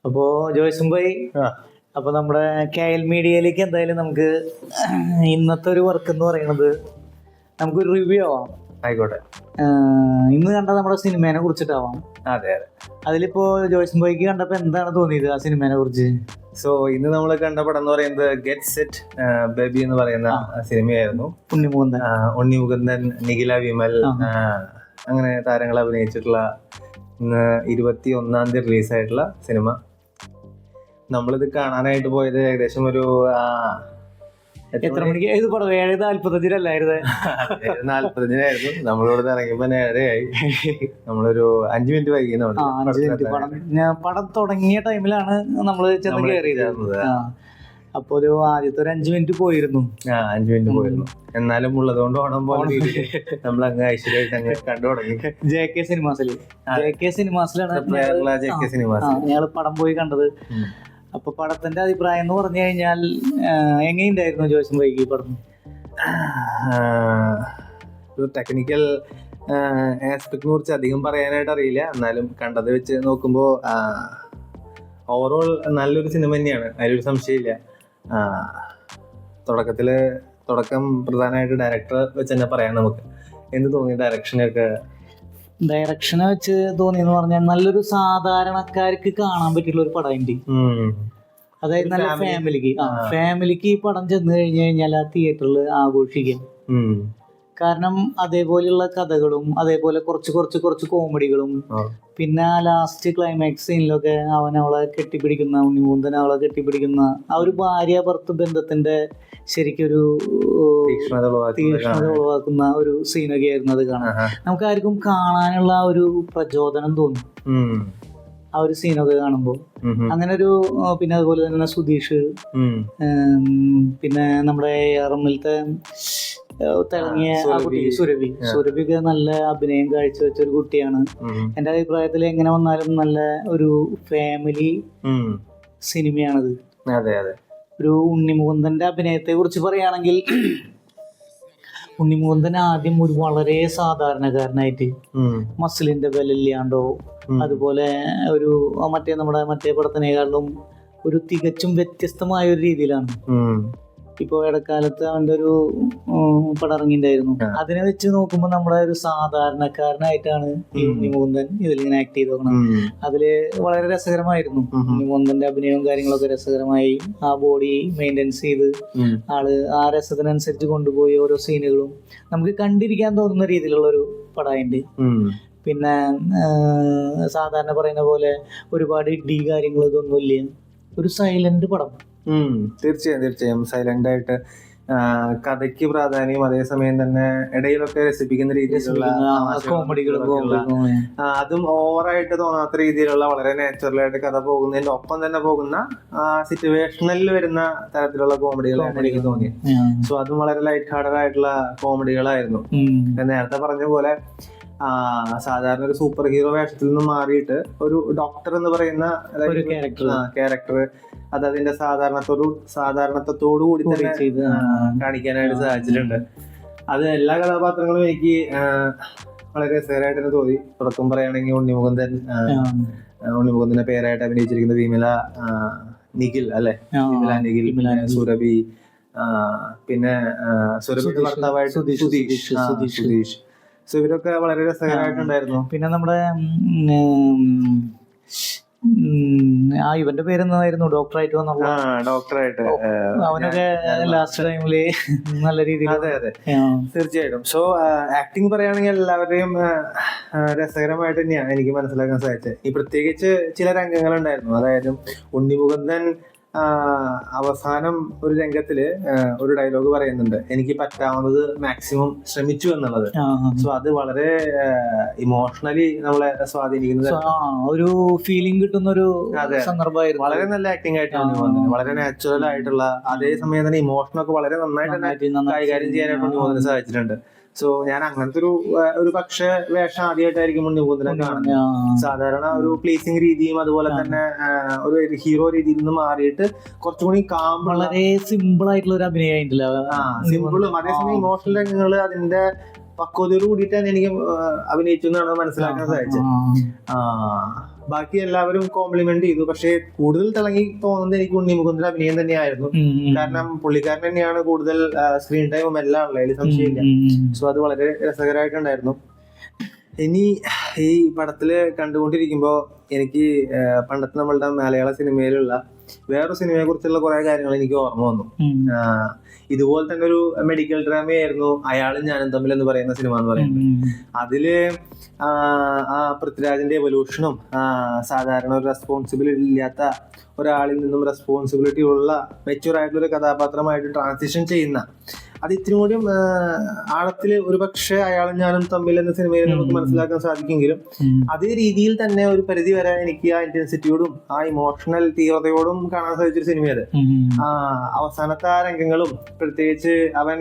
അപ്പോ ജോയ്സും ഭായി, അപ്പൊ നമ്മുടെ കെഎൽ മീഡിയയിലേക്ക് എന്തായാലും നമുക്ക് ഇന്നത്തെ ഒരു വർക്ക് എന്ന് പറയുന്നത് നമുക്കൊരു റിവ്യൂ ആവാം. ആയിക്കോട്ടെ. ഇന്ന് കണ്ട നമ്മുടെ സിനിമേനെ കുറിച്ചിട്ടാവാം. അതെ അതെ. അതിലിപ്പോ ജോയ്സും ഭായിക്ക് കണ്ടപ്പോ എന്താണ് തോന്നിയത് ആ സിനിമേനെ കുറിച്ച്? സോ ഇന്ന് നമ്മൾ കണ്ട പടം എന്ന് പറയുന്നത് ഗെറ്റ് സെറ്റ് ബേബി എന്ന് പറയുന്ന സിനിമയായിരുന്നു. ഉണ്ണിമുകുന്ദൻ, നിഖില വിമൽ, അങ്ങനെ താരങ്ങൾ അഭിനയിച്ചിട്ടുള്ള ഇന്ന് 21-ാം തീയതി റിലീസായിട്ടുള്ള സിനിമ. നമ്മളിത് കാണാനായിട്ട് പോയത് ഏകദേശം ഒരു എത്ര മണിക്ക്? ഇത് പടം 7:45 7:45 നമ്മളിവിടെ ഇറങ്ങിയപ്പോ 7:30 നമ്മളൊരു 5 മിനിറ്റ് വൈകി. പടം തുടങ്ങിയ ടൈമിലാണ് നമ്മള് ചെന്ന് കയറിയത്. അപ്പൊ ഒരു ആദ്യത്തെ ഒരു 5 മിനിറ്റ് പോയിരുന്നു. 5 മിനിറ്റ് പോയിരുന്നു. എന്നാലും ഉള്ളതുകൊണ്ട് ഓണം പോലെ നമ്മൾ അങ്ങ് ഐശ്വര്യമായിട്ട് അങ്ങ് കണ്ടു തുടങ്ങി. JK സിനിമാസിലാണ് ഞങ്ങള് പടം പോയി കണ്ടത്. അപ്പൊ പടത്തിന്റെ അഭിപ്രായം എന്ന് പറഞ്ഞു കഴിഞ്ഞാൽ എങ്ങനെയുണ്ടായിരുന്നു ജോയ്സും ഭായിക്ക് ഈ പടം? ഒരു ടെക്നിക്കൽ ആസ്പെക്ടിനെ കുറിച്ച് അധികം പറയാനായിട്ട് അറിയില്ല. എന്നാലും കണ്ടത് വെച്ച് നോക്കുമ്പോൾ ഓവറോൾ നല്ലൊരു സിനിമ തന്നെയാണ്, അതിലൊരു സംശയമില്ല. തുടക്കം പ്രധാനമായിട്ട് ഡയറക്ടർ വെച്ച് തന്നെ പറയാം. നമുക്ക് എന്ത് തോന്നി ഡയറക്ഷനെ വെച്ച് തോന്നിയെന്ന് പറഞ്ഞാൽ നല്ലൊരു സാധാരണക്കാർക്ക് കാണാൻ പറ്റിയുള്ള ഒരു പടമുണ്ട്. അതായത് നല്ല ഫാമിലിക്ക് ഈ പടം ചെന്ന് കഴിഞ്ഞു കഴിഞ്ഞാൽ ആ തിയേറ്ററിൽ ആഘോഷിക്കാം. കാരണം അതേപോലെയുള്ള കഥകളും അതേപോലെ കുറച്ച് കോമഡികളും പിന്നെ ആ ലാസ്റ്റ് ക്ലൈമാക്സ് സീനിലൊക്കെ അവളെ കെട്ടിപ്പിടിക്കുന്ന ഉണ്ണിമുകുന്ദൻ അവളെ കെട്ടിപ്പിടിക്കുന്ന ആ ഒരു ഭാര്യ ഭർത്തൃ ബന്ധത്തിന്റെ ശരിക്കൊരു തീക്ഷ്ണത ഉളവാക്കുന്ന ഒരു സീനൊക്കെ ആയിരുന്നു അത് കാണാൻ. നമുക്ക് ആർക്കും കാണാനുള്ള ഒരു പ്രചോദനം തോന്നും ആ ഒരു സീനൊക്കെ കാണുമ്പോൾ. അങ്ങനെ ഒരു പിന്നെ അതുപോലെ തന്നെ സുധീഷ്, പിന്നെ നമ്മുടെ ARMലത്തെ തിളങ്ങിയ സുരഭിക്ക് നല്ല അഭിനയം കാഴ്ചവെച്ച ഒരു കുട്ടിയാണ്. എന്റെ അഭിപ്രായത്തിൽ എങ്ങനെ വന്നാലും നല്ല ഒരു ഫാമിലി സിനിമയാണിത്. ഒരു ഉണ്ണിമുകുന്ദന്റെ അഭിനയത്തെ കുറിച്ച് പറയുകയാണെങ്കിൽ, ഉണ്ണിമുകുന്ദൻ ആദ്യം ഒരു വളരെ സാധാരണക്കാരനായിട്ട് മസിലിന്റെ ബലമില്ലാണ്ടോ അതുപോലെ ഒരു മറ്റേ പടത്തിനേക്കാളും ഒരു തികച്ചും വ്യത്യസ്തമായ ഒരു രീതിയിലാണ്. ഇപ്പൊ ഇടക്കാലത്ത് അവന്റെ ഒരു പടം ഇറങ്ങിണ്ടായിരുന്നു. അതിനെ വെച്ച് നോക്കുമ്പോ നമ്മുടെ ഒരു സാധാരണക്കാരനായിട്ടാണ് ഈ ഉണ്ണിമുകുന്ദൻ ഇതിലിങ്ങനെ ആക്ട് ചെയ്ത് നോക്കണം. അതില് വളരെ രസകരമായിരുന്നു. ഉണ്ണിമുകുന്ദന്റെ അഭിനയവും കാര്യങ്ങളൊക്കെ രസകരമായി. ആ ബോഡി മെയിൻറ്റെയിൻസ് ചെയ്ത് ആള് ആ രസത്തിനനുസരിച്ച് കൊണ്ടുപോയി ഓരോ സീനുകളും നമുക്ക് കണ്ടിരിക്കാൻ തോന്നുന്ന രീതിയിലുള്ള ഒരു പടമായിട്ട്. പിന്നെ സാധാരണ പറയുന്ന പോലെ ഒരുപാട് ഇടി കാര്യങ്ങൾ ഇതൊന്നുമില്ല. ഒരു സൈലന്റ് പടം. തീർച്ചയായും സൈലന്റ് ആയിട്ട് കഥയ്ക്ക് പ്രാധാന്യം, അതേസമയം തന്നെ ഇടയിലൊക്കെ രസിപ്പിക്കുന്ന രീതിയിലുള്ള കോമഡികളും അതും ഓവറായിട്ട് തോന്നാത്ത രീതിയിലുള്ള വളരെ നാച്ചുറലായിട്ട് കഥ പോകുന്നതിന്റെ ഒപ്പം തന്നെ പോകുന്ന സിറ്റുവേഷനിൽ വരുന്ന തരത്തിലുള്ള കോമഡികളാണ് എനിക്ക് തോന്നിയത്. സോ അതും വളരെ ലൈറ്റ് ഹാർട്ടഡ് ആയിട്ടുള്ള കോമഡികളായിരുന്നു. നേരത്തെ പറഞ്ഞ പോലെ സാധാരണ ഒരു സൂപ്പർ ഹീറോ വേഷത്തിൽ നിന്ന് മാറിയിട്ട് ഒരു ഡോക്ടർ എന്ന് പറയുന്ന ക്യാരക്ടർ അത് അതിന്റെ സാധാരണത്വത്തോടു കൂടി തന്നെ കാണിക്കാനായിട്ട് സാധിച്ചിട്ടുണ്ട്. അത് എല്ലാ കഥാപാത്രങ്ങളും എനിക്ക് വളരെ രസകരമായിട്ട് തന്നെ തോന്നി. തുടക്കം പറയുകയാണെങ്കിൽ ഉണ്ണിമുകുന്ദന്റെ പേരായിട്ട് അഭിനയിച്ചിരിക്കുന്ന വിമല നിഖിൽ അല്ലെ, നിഖിൽ, സുരഭി, പിന്നെ സുരഭിയുടെ ഭർത്താവായിട്ട് സുധീഷ്. സോ ഇവരൊക്കെ വളരെ രസകരമായിട്ടുണ്ടായിരുന്നു. പിന്നെ നമ്മുടെ ഇവന്റെ പേരെന്നായിരുന്നു ഡോക്ടറായിട്ട് അവനൊക്കെ ലാസ്റ്റ് ടൈമില് നല്ല രീതിയിൽ. അതെ തീർച്ചയായിട്ടും. സോ ആക്ടിങ് പറയുകയാണെങ്കിൽ എല്ലാവരുടെയും രസകരമായിട്ട് തന്നെയാണ് എനിക്ക് മനസ്സിലാക്കാൻ സാധിച്ചത്. ഈ പ്രത്യേകിച്ച് ചില രംഗങ്ങളുണ്ടായിരുന്നു. അതായത് ഉണ്ണിമുകുന്ദൻ അവസാനം ഒരു രംഗത്തില് ഒരു ഡയലോഗ് പറയുന്നുണ്ട്, എനിക്ക് പറ്റാവുന്നത് മാക്സിമം ശ്രമിച്ചു എന്നുള്ളത്. സോ അത് വളരെ ഇമോഷണലി നമ്മളെ സ്വാധീനിക്കുന്നത്, ഒരു ഫീലിംഗ് കിട്ടുന്ന ഒരു സന്ദർഭമായിരുന്നു. വളരെ നല്ല ആക്ടിങ് ആയിട്ടാണ് തോന്നുന്നത്. വളരെ നാച്ചുറൽ ആയിട്ടുള്ള, അതേസമയം തന്നെ ഇമോഷനൊക്കെ വളരെ നന്നായിട്ട് കൈകാര്യം ചെയ്യാനായിട്ട് തോന്നുന്നത് സാധിച്ചിട്ടുണ്ട്. സോ ഞാൻ അങ്ങനത്തെ ഒരു പക്ഷേ വേഷം ആദ്യമായിട്ടായിരിക്കും ഉണ്ണിമുകുന്ദനെ കാണുന്നത്. സാധാരണ ഒരു പ്ലേസിംഗ് രീതിയും അതുപോലെ തന്നെ ഒരു ഹീറോ രീതിയിൽ നിന്ന് മാറിയിട്ട് കുറച്ചുകൂടി വളരെ സിമ്പിൾ ആയിട്ടുള്ള ഒരു അഭിനയമായിട്ടില്ല. സിമ്പിളും അതേസമയം ഇമോഷണൽ രംഗങ്ങള് അതിന്റെ പക്വതയോട് കൂടിയിട്ടാണ് എനിക്ക് അഭിനയിച്ചു എന്നാണ് മനസ്സിലാക്കാൻ സാധിച്ചത്. ബാക്കി എല്ലാവരും കോംപ്ലിമെന്റ് ചെയ്തു. പക്ഷെ കൂടുതൽ തിളങ്ങി തോന്നുന്നത് എനിക്ക് ഉണ്ണി മുകുന്ദന്റെ അഭിനയം തന്നെയായിരുന്നു. കാരണം പുള്ളിക്കാരൻ തന്നെയാണ് കൂടുതൽ സ്ക്രീൻ ടൈമും എല്ലാം ഉള്ളത്, അതിൽ സംശയമില്ല. സോ അത് വളരെ രസകരമായിട്ടുണ്ടായിരുന്നു. ഇനി ഈ പടത്തില് കണ്ടുകൊണ്ടിരിക്കുമ്പോ എനിക്ക് പണ്ടത്തെ നമ്മളുടെ മലയാള സിനിമയിലുള്ള വേറൊരു സിനിമയെ കുറിച്ചുള്ള കുറെ കാര്യങ്ങൾ എനിക്ക് ഓർമ്മ വന്നു. ഇതുപോലെ തന്നെ ഒരു മെഡിക്കൽ ഡ്രാമയായിരുന്നു അയാളും ഞാനും തമ്മിൽ എന്ന് പറയുന്ന സിനിമ എന്ന് പറയുന്നത്. അതില് പൃഥ്വിരാജിന്റെ എവല്യൂഷനും സാധാരണ ഒരു റെസ്പോൺസിബിലിറ്റി ഇല്ലാത്ത ഒരാളിൽ നിന്നും റെസ്പോൺസിബിലിറ്റി ഉള്ള മെച്യൂർ ആയിട്ടുള്ള ഒരു കഥാപാത്രമായിട്ട് ട്രാൻസിഷൻ ചെയ്യുന്ന, അത് ഇത്തിരി കൂടി ആഴത്തില് ഒരു പക്ഷേ അയാളും ഞാനും തമ്മിൽ എന്ന സിനിമയിൽ നമുക്ക് മനസ്സിലാക്കാൻ സാധിക്കുമെങ്കിലും അതേ രീതിയിൽ തന്നെ ഒരു പരിധി വരെ എനിക്ക് ആ ഇന്റൻസിറ്റിയോടും ആ ഇമോഷണൽ തീവ്രതയോടും കാണാൻ സാധിച്ചൊരു സിനിമയത്. അവസാനത്തെ ആ രംഗങ്ങളും പ്രത്യേകിച്ച് അവൻ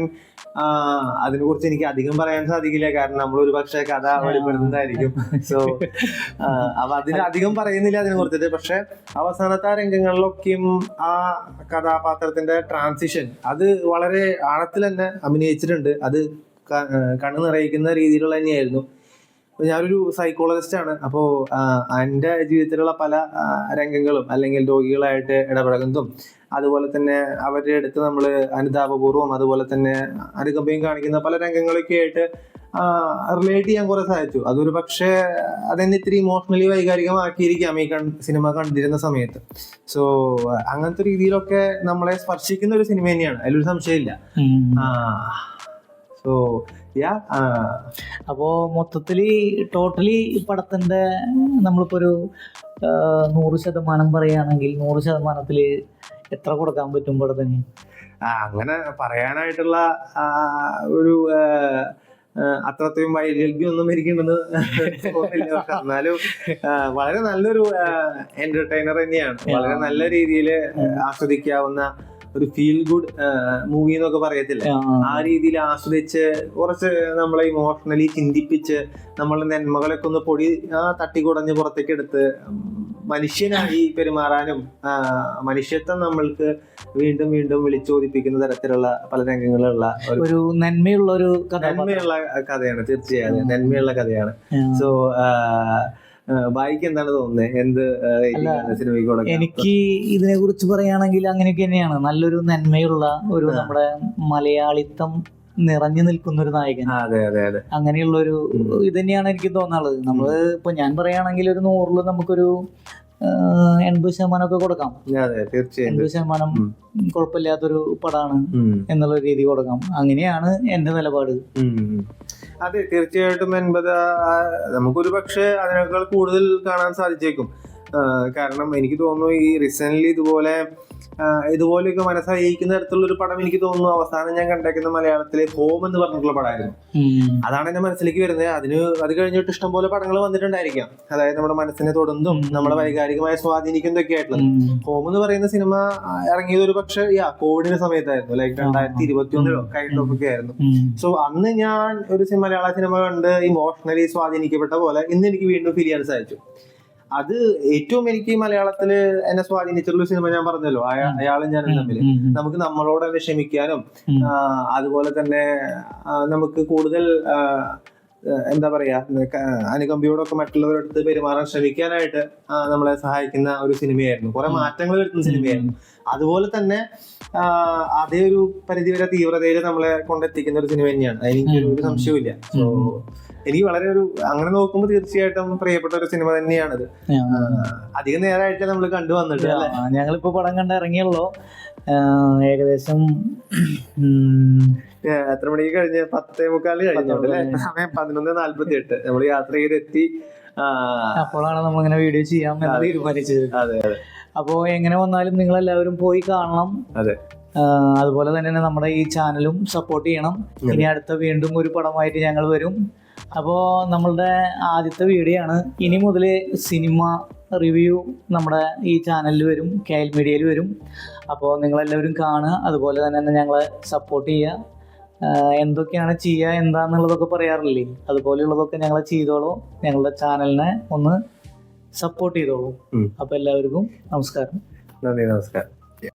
അതിനെ കുറിച്ച് എനിക്ക് അധികം പറയാൻ സാധിക്കില്ല, കാരണം നമ്മൾ ഒരു പക്ഷേ കഥ വെളിപ്പെടുത്തുന്നതായിരിക്കും. സോ അപ്പൊ അതിന് അധികം പറയുന്നില്ല അതിനെ കുറിച്ചിട്ട്. പക്ഷെ അവസാനത്തെ ആ രംഗങ്ങളിലൊക്കെയും ആ കഥാപാത്രത്തിന്റെ ട്രാൻസിഷൻ അത് വളരെ ആഴത്തിൽ തന്നെ അഭിനയിച്ചിട്ടുണ്ട്. അത് കണ്ണു നിറയിക്കുന്ന രീതിയിലുള്ള തന്നെയായിരുന്നു. ഞാനൊരു സൈക്കോളജിസ്റ്റ് ആണ്. അപ്പോൾ എൻ്റെ ജീവിതത്തിലുള്ള പല രംഗങ്ങളും അല്ലെങ്കിൽ രോഗികളായിട്ട് ഇടപഴകുന്നതും അതുപോലെ തന്നെ അവരുടെ അടുത്ത് നമ്മൾ അനുതാപപൂർവ്വം അതുപോലെ തന്നെ അനുകമ്പയും കാണിക്കുന്ന പല രംഗങ്ങളൊക്കെ ആയിട്ട് റിലേറ്റ് ചെയ്യാൻ കുറെ സാധിച്ചു. അതൊരു പക്ഷേ അതെന്നെ ഇത്തിരി ഇമോഷണലി വൈകാരികമാക്കിയിരിക്കാം ഈ സിനിമ കണ്ടിരുന്ന സമയത്ത്. സോ അങ്ങനത്തെ രീതിയിലൊക്കെ നമ്മളെ സ്പർശിക്കുന്ന ഒരു സിനിമ തന്നെയാണ്, അതിലൊരു സംശയമില്ല. സോ അപ്പോ മൊത്തത്തില് ടോട്ടലി ഈ പടത്തിന്റെ നമ്മളിപ്പോ ഒരു 100% പറയുകയാണെങ്കിൽ 100% എത്ര കൊടുക്കാൻ പറ്റും പടത്തിന്? അങ്ങനെ പറയാനായിട്ടുള്ള ഒരു അത്രയും വൈകല്യം ഒന്നും എനിക്കുണ്ടെന്ന് തോന്നുന്നില്ല. എന്നാലും വളരെ നല്ലൊരു എന്റർടൈനർ തന്നെയാണ്. വളരെ നല്ല രീതിയിൽ ആസ്വദിക്കാവുന്ന ഒരു ഫീൽ ഗുഡ് മൂവി എന്നൊക്കെ പറയത്തില്ല, ആ രീതിയിൽ ആസ്വദിച്ച് കുറച്ച് നമ്മളെ ഇമോഷണലി ചിന്തിപ്പിച്ച് നമ്മളെ നന്മകളൊക്കെ ഒന്ന് തട്ടിക്കുടഞ്ഞ് പുറത്തേക്ക് എടുത്ത് മനുഷ്യനായി പെരുമാറാനും മനുഷ്യത്വം നമ്മൾക്ക് വീണ്ടും വീണ്ടും വിളിച്ചോദിപ്പിക്കുന്ന തരത്തിലുള്ള പല രംഗങ്ങളുള്ള ഒരു നന്മയുള്ള കഥയാണ്. തീർച്ചയായും നന്മയുള്ള കഥയാണ്. സോ ബായിക്ക് എന്താണ് തോന്നുന്നത്? എന്ത് സിനിമയ്ക്ക്? എനിക്ക് ഇതിനെ കുറിച്ച് പറയുകയാണെങ്കിൽ അങ്ങനെയൊക്കെ തന്നെയാണ്. നല്ലൊരു നന്മയുള്ള ഒരു നമ്മുടെ മലയാളിത്തം നിറഞ്ഞു നിൽക്കുന്ന ഒരു നായകൻ. അങ്ങനെയുള്ള ഒരു ഇത് തന്നെയാണ് എനിക്ക് തോന്നാനുള്ളത്. നമ്മള് ഇപ്പൊ ഞാൻ പറയുകയാണെങ്കിൽ ഒരു 100 നമുക്കൊരു 80% കൊടുക്കാം. 80% കുഴപ്പമില്ലാത്തൊരു പടാണ് എന്നുള്ള രീതി കൊടുക്കാം. അങ്ങനെയാണ് എന്റെ നിലപാട്. അതെ, തീർച്ചയായിട്ടും 80 നമുക്കൊരു പക്ഷെ അതിനേക്കാൾ കൂടുതൽ കാണാൻ സാധിച്ചേക്കും. കാരണം എനിക്ക് തോന്നുന്നു ഈ റീസെന്റ് ഇതുപോലെയൊക്കെ മനസ്സറിയിക്കുന്ന തരത്തിലുള്ള ഒരു പടം എനിക്ക് തോന്നുന്നു അവസാനം ഞാൻ കണ്ടേക്കുന്ന മലയാളത്തിലെ ഹോം എന്ന് പറഞ്ഞിട്ടുള്ള പടമായിരുന്നു. അതാണ് എന്റെ മനസ്സിലേക്ക് വരുന്നത്. അത് കഴിഞ്ഞിട്ട് ഇഷ്ടംപോലെ പടങ്ങൾ വന്നിട്ടുണ്ടായിരിക്കാം, അതായത് നമ്മുടെ മനസ്സിനെ തൊടുന്നതും നമ്മളെ വൈകാരികമായി സ്വാധീനിക്കുന്നതൊക്കെ ആയിട്ടുള്ളത്. ഹോം എന്ന് പറയുന്ന സിനിമ ഇറങ്ങിയത് ഒരു പക്ഷേ കോവിഡിന്റെ സമയത്തായിരുന്നു, ലൈക്ക് 2021 കഴിഞ്ഞൊക്കെ ആയിരുന്നു. സോ അന്ന് ഞാൻ ഒരു മലയാള സിനിമ കണ്ട് ഇമോഷണലി സ്വാധീനിക്കപ്പെട്ട പോലെ ഇന്ന് എനിക്ക് വീണ്ടും ഫീൽ ചെയ്യാൻ സാധിച്ചു. അത് ഏറ്റവും എനിക്ക് മലയാളത്തില് എന്നെ സ്വാധീനിച്ചിട്ടുള്ള സിനിമ ഞാൻ പറഞ്ഞല്ലോ, അയാളും ഞാനും തമ്മിൽ. നമുക്ക് നമ്മളോട് തന്നെ ക്ഷമിക്കാനും അതുപോലെ തന്നെ നമുക്ക് കൂടുതൽ എന്താ പറയാ അനുകമ്പയോടൊക്കെ മറ്റുള്ളവരടുത്ത് പെരുമാറാൻ ശ്രമിക്കാനായിട്ട് നമ്മളെ സഹായിക്കുന്ന ഒരു സിനിമയായിരുന്നു. കുറെ മാറ്റങ്ങൾ വരുത്തുന്ന സിനിമയായിരുന്നു. അതുപോലെ തന്നെ അതേ ഒരു പരിധിവരെ തീവ്രതയിൽ നമ്മളെ കൊണ്ടെത്തിക്കുന്ന ഒരു സിനിമ തന്നെയാണ്, എനിക്കൊരു സംശയമില്ല. സോ എനിക്ക് വളരെ അങ്ങനെ നോക്കുമ്പോൾ തീർച്ചയായിട്ടും പ്രിയപ്പെട്ട ഒരു സിനിമ തന്നെയാണത്. അധികം നേരമായിട്ട് നമ്മൾ കണ്ടു വന്നിട്ട് അല്ലേ? ഞങ്ങളിപ്പോ പടം കണ്ട് ഇറങ്ങിയല്ലോ, ഏകദേശം എത്ര മണിക്ക് കഴിഞ്ഞ് 10:45 കഴിഞ്ഞോണ്ട് അല്ലെ? സമയം 11:48. നമ്മൾ യാത്ര ചെയ്തെത്തി. അപ്പോഴാണ് നമ്മളിങ്ങനെ വീഡിയോ ചെയ്യാൻ തീരുമാനിച്ചത്. അതെ അതെ. അപ്പോ എങ്ങനെ വന്നാലും നിങ്ങൾ എല്ലാവരും പോയി കാണണം. അതെ. അതുപോലെ തന്നെ നമ്മുടെ ഈ ചാനലും സപ്പോർട്ട് ചെയ്യണം. ഇനി അടുത്ത വീണ്ടും ഒരു പടമായിട്ട് ഞങ്ങൾ വരും. അപ്പോൾ നമ്മളുടെ ആദ്യത്തെ വീഡിയോ ആണ്. ഇനി മുതൽ സിനിമ റിവ്യൂ നമ്മുടെ ഈ ചാനലിൽ വരും, KL മീഡിയയിൽ വരും. അപ്പോൾ നിങ്ങളെല്ലാവരും കാണുക, അതുപോലെ തന്നെ ഞങ്ങളെ സപ്പോർട്ട് ചെയ്യുക. എന്തൊക്കെയാണ് ചെയ്യുക എന്താന്നുള്ളതൊക്കെ പറയാറില്ലേ, അതുപോലെയുള്ളതൊക്കെ ഞങ്ങൾ ചെയ്തോളൂ. ഞങ്ങളുടെ ചാനലിനെ ഒന്ന് സപ്പോർട്ട് ചെയ്തോളൂ. അപ്പോൾ എല്ലാവർക്കും നമസ്കാരം. നന്ദി, നമസ്കാരം.